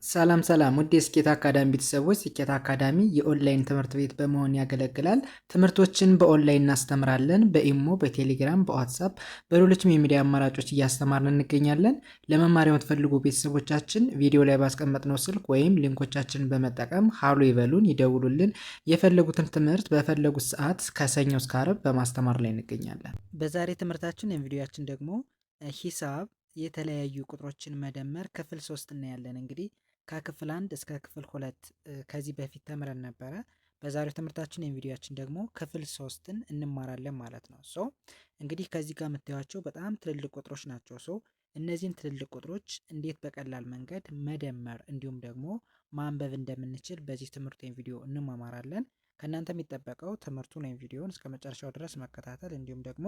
ሰላም ሰላም ውድ የስኬት አካዳሚ ቤተሰቦች፣ ስኬት አካዳሚ የኦንላይን ትምህርት ቤት በመሆን ያገለግላል። ትምህርቶችን በኦንላይን እናስተምራለን። በኢሞ፣ በቴሌግራም፣ በዋትሳፕ፣ በሌሎችም የሚዲያ አማራጮች እያስተማርን እንገኛለን። ለመማር የምትፈልጉ ቤተሰቦቻችን ቪዲዮ ላይ ባስቀመጥነው ስልክ ወይም ሊንኮቻችንን በመጠቀም ሀሎ ይበሉን፣ ይደውሉልን። የፈለጉትን ትምህርት በፈለጉት ሰዓት ከሰኞ እስከ ዓርብ በማስተማር ላይ እንገኛለን። በዛሬ ትምህርታችን ወይም ቪዲዮችን ደግሞ ሂሳብ የተለያዩ ቁጥሮችን መደመር ክፍል 3 እናያለን። እንግዲህ ከክፍል 1 እስከ ክፍል 2 ከዚህ በፊት ተምረን ነበረ። በዛሬው ትምህርታችን የቪዲዮአችን ደግሞ ክፍል 3ን እንማራለን ማለት ነው። እንግዲህ ከዚህ ጋር የምታዩቸው በጣም ትልልቅ ቁጥሮች ናቸው። እነዚህን ትልልቅ ቁጥሮች እንዴት በቀላል መንገድ መደመር እንዲሁም ደግሞ ማንበብ እንደምንችል በዚህ ትምህርት ወይም ቪዲዮ እንማማራለን። ከእናንተ የሚጠበቀው ትምህርቱን ወይም ቪዲዮውን እስከ መጨረሻው ድረስ መከታተል እንዲሁም ደግሞ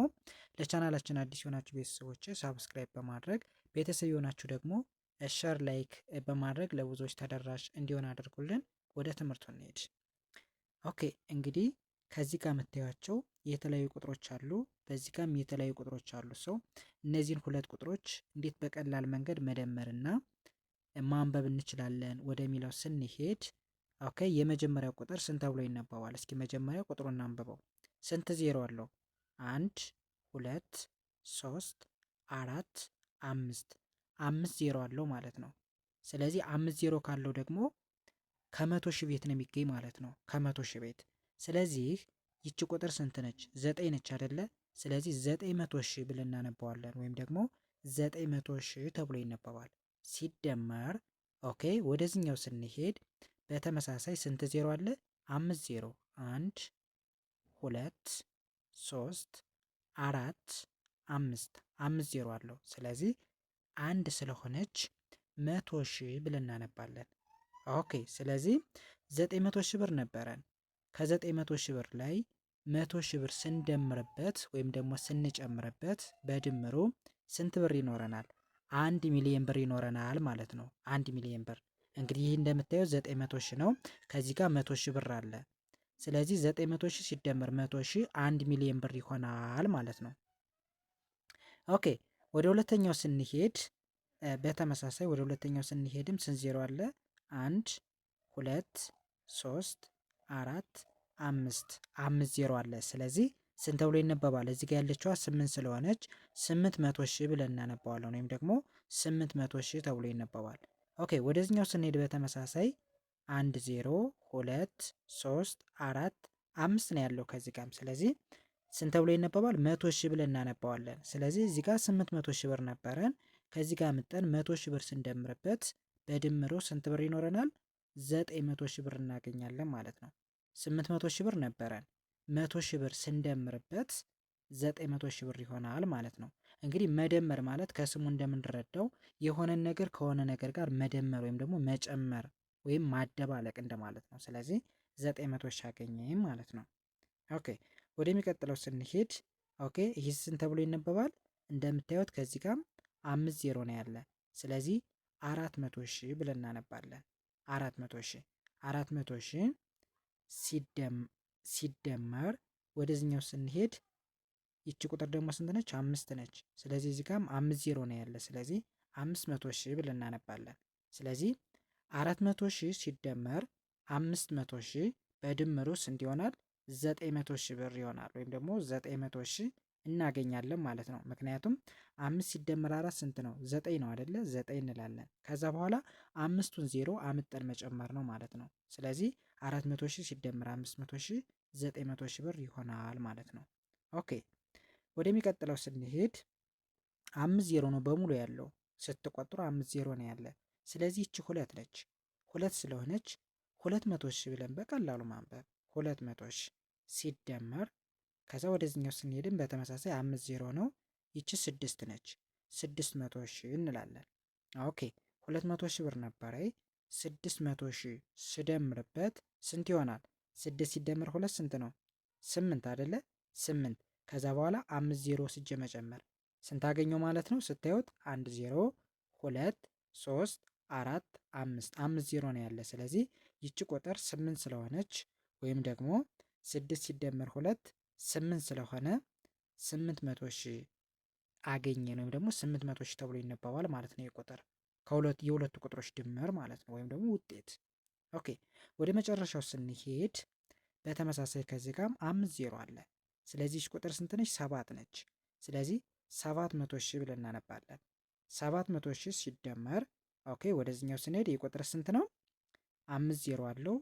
ለቻናላችን አዲስ የሆናችሁ ቤተሰቦች ሳብስክራይብ በማድረግ ቤተሰብ የሆናችሁ ደግሞ ሸር ላይክ በማድረግ ለብዙዎች ተደራሽ እንዲሆን አድርጉልን። ወደ ትምህርቱ እንሄድ። ኦኬ እንግዲህ ከዚህ ጋር የምታዩቸው የተለያዩ ቁጥሮች አሉ፣ በዚህ ጋርም የተለያዩ ቁጥሮች አሉ። እነዚህን ሁለት ቁጥሮች እንዴት በቀላል መንገድ መደመርና ማንበብ እንችላለን ወደሚለው ስንሄድ ኦኬ የመጀመሪያው ቁጥር ስንት ተብሎ ይነበባል? እስኪ መጀመሪያ ቁጥሩን እናንብበው። ስንት ዜሮ አለው? 1 2 3 4 5 5 ዜሮ አለው ማለት ነው። ስለዚህ 5 ዜሮ ካለው ደግሞ ከመቶ ሺህ ቤት ነው የሚገኝ ማለት ነው። ከመቶ ሺህ ቤት። ስለዚህ ይቺ ቁጥር ስንት ነች? 9 ነች አይደለ? ስለዚህ 900 ሺህ ብለን እናነባዋለን ወይም ደግሞ 900 ሺህ ተብሎ ይነበባል። ሲደመር ኦኬ ወደዚህኛው ስንሄድ በተመሳሳይ ስንት ዜሮ አለ? 5 ዜሮ 1 2 3 4 5 5 ዜሮ አለው። ስለዚህ አንድ ስለሆነች 100 ሺህ ብለን እናነባለን። ኦኬ ስለዚህ 900 ሺህ ብር ነበረን። ከ900 ሺህ ብር ላይ 100 ሺህ ብር ስንደምርበት ወይም ደግሞ ስንጨምርበት በድምሩ ስንት ብር ይኖረናል? 1 ሚሊዮን ብር ይኖረናል ማለት ነው። 1 ሚሊዮን ብር እንግዲህ ይህ እንደምታየው 900 ሺህ ነው። ከዚህ ጋር 100 ሺህ ብር አለ። ስለዚህ 900 ሺህ ሲደመር 100 ሺህ 1 ሚሊዮን ብር ይሆናል ማለት ነው። ኦኬ ወደ ሁለተኛው ስንሄድ በተመሳሳይ ወደ ሁለተኛው ስንሄድም ስንት ዜሮ አለ? 1 2 3 4 5 5 ዜሮ አለ። ስለዚህ ስንት ተብሎ ይነበባል? እዚህ ጋር ያለችዋ 8 ስለሆነች 800 ሺህ ብለን እናነባዋለን ወይም ደግሞ 800 ሺህ ተብሎ ይነበባል። ኦኬ ወደዚህኛው ስንሄድ በተመሳሳይ 1 0 2 3 4 5 ነው ያለው ከዚህ ጋርም። ስለዚህ ስንት ተብሎ ይነበባል? 100 ሺህ ብለን እናነባዋለን። ስለዚህ እዚህ ጋር 800 ሺህ ብር ነበረን። ከዚህ ጋር ምጠን 100 ሺህ ብር ስንደምርበት በድምሩ ስንት ብር ይኖረናል? 900 ሺህ ብር እናገኛለን ማለት ነው። 800 ሺህ ብር ነበረን። 100 ሺህ ብር ስንደምርበት 900 ሺህ ብር ይሆናል ማለት ነው። እንግዲህ መደመር ማለት ከስሙ እንደምንረዳው የሆነን ነገር ከሆነ ነገር ጋር መደመር ወይም ደግሞ መጨመር ወይም ማደባለቅ እንደማለት ነው። ስለዚህ 900 ሺህ አገኘን ማለት ነው። ኦኬ ወደሚቀጥለው ስንሄድ ኦኬ ይህ ስንት ተብሎ ይነበባል? እንደምታዩት ከዚህ ጋር 5 ዜሮ ነው ያለ። ስለዚህ 400 ሺህ ብለን እናነባለን። 400 ሺህ 400 ሺህ ሲደመር ወደዚህኛው ስንሄድ ይቺ ቁጥር ደግሞ ስንት ነች? 5 ነች። ስለዚህ እዚህ ጋርም 5 ዜሮ ነው ያለ። ስለዚህ 500 ሺህ ብለን እናነባለን። ስለዚህ 400 ሺህ ሲደመር 500 ሺህ በድምሩ ስንት ይሆናል? 900 ሺህ ብር ይሆናል ወይም ደግሞ 900 ሺህ እናገኛለን ማለት ነው። ምክንያቱም 5 ሲደመር 4 ስንት ነው? 9 ነው አይደለ? 9 እንላለን። ከዛ በኋላ አምስቱን ዜሮ አምጠን መጨመር ነው ማለት ነው። ስለዚህ 400 ሺህ ሲደመር 500 ሺህ 900 ሺህ ብር ይሆናል ማለት ነው። ኦኬ ወደሚቀጥለው ስንሄድ 5 ዜሮ ነው በሙሉ ያለው። ስትቆጥሩ 5 ዜሮ ነው ያለ። ስለዚህ ይቺ 2 ነች። 2 ስለሆነች 200 ሺህ ብለን በቀላሉ ማንበብ 200 ሺህ ሲደመር ከዛ ወደዚህኛው ስንሄድም በተመሳሳይ 5 ዜሮ ነው። ይቺ 6 ነች። 600 ሺህ እንላለን። ኦኬ 200 ሺህ ብር ነበረ። 600 ሺህ ስደምርበት ስንት ይሆናል? 6 ሲደመር 2 ስንት ነው? 8 አይደለ? 8 ከዛ በኋላ 5 ዜሮ ስጀ መጨመር ስንት አገኘው ማለት ነው? ስታዩት 1 ዜሮ 2 3 4 5 5 ዜሮ ነው ያለ። ስለዚህ ይቺ ቁጥር 8 ስለሆነች ወይም ደግሞ 6 ሲደመር 2 8 ስለሆነ 800 ሺህ አገኘን ወይም ደግሞ 800 ሺህ ተብሎ ይነበባል ማለት ነው። የቁጥር የሁለቱ ቁጥሮች ድምር ማለት ነው፣ ወይም ደግሞ ውጤት። ኦኬ ወደ መጨረሻው ስንሄድ በተመሳሳይ ከዚህ ጋርም 5 ዜሮ አለ። ስለዚህ ቁጥር ስንት ነች? 7 ነች። ስለዚህ 700 ሺህ ብለን እናነባለን። 700 ሺህ ሲደመር ኦኬ ወደዚህኛው ስንሄድ የቁጥር ስንት ነው? 5 ዜሮ አለው።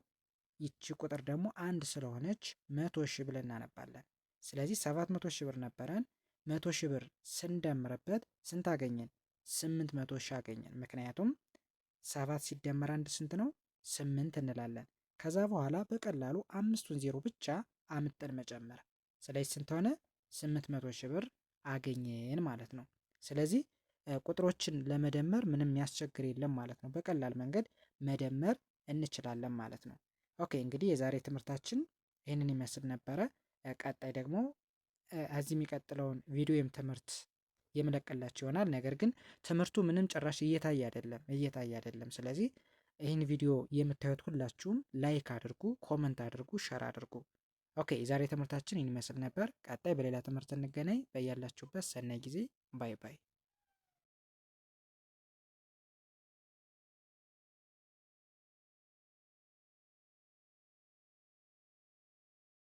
ይቺ ቁጥር ደግሞ አንድ ስለሆነች 100 ሺህ ብለን እናነባለን። ስለዚህ 700 ሺህ ብር ነበረን። 100 ሺህ ብር ስንደምርበት ስንት አገኘን? 800 ሺህ አገኘን። ምክንያቱም 7 ሲደመር አንድ ስንት ነው? 8 እንላለን። ከዛ በኋላ በቀላሉ አምስቱን ዜሮ ብቻ አምጠን መጨመር። ስለዚህ ስንት ሆነ? 800 ሺህ ብር አገኘን ማለት ነው። ስለዚህ ቁጥሮችን ለመደመር ምንም የሚያስቸግር የለም ማለት ነው። በቀላል መንገድ መደመር እንችላለን ማለት ነው። ኦኬ እንግዲህ የዛሬ ትምህርታችን ይህንን ይመስል ነበረ። ቀጣይ ደግሞ እዚህ የሚቀጥለውን ቪዲዮ ወይም ትምህርት የምለቅላችሁ ይሆናል። ነገር ግን ትምህርቱ ምንም ጭራሽ እየታየ አይደለም። ስለዚህ ይህን ቪዲዮ የምታዩት ሁላችሁም ላይክ አድርጉ፣ ኮመንት አድርጉ፣ ሸር አድርጉ። ኦኬ የዛሬ ትምህርታችን ይህን ይመስል ነበር። ቀጣይ በሌላ ትምህርት እንገናኝ። በያላችሁበት ሰናይ ጊዜ። ባይ ባይ።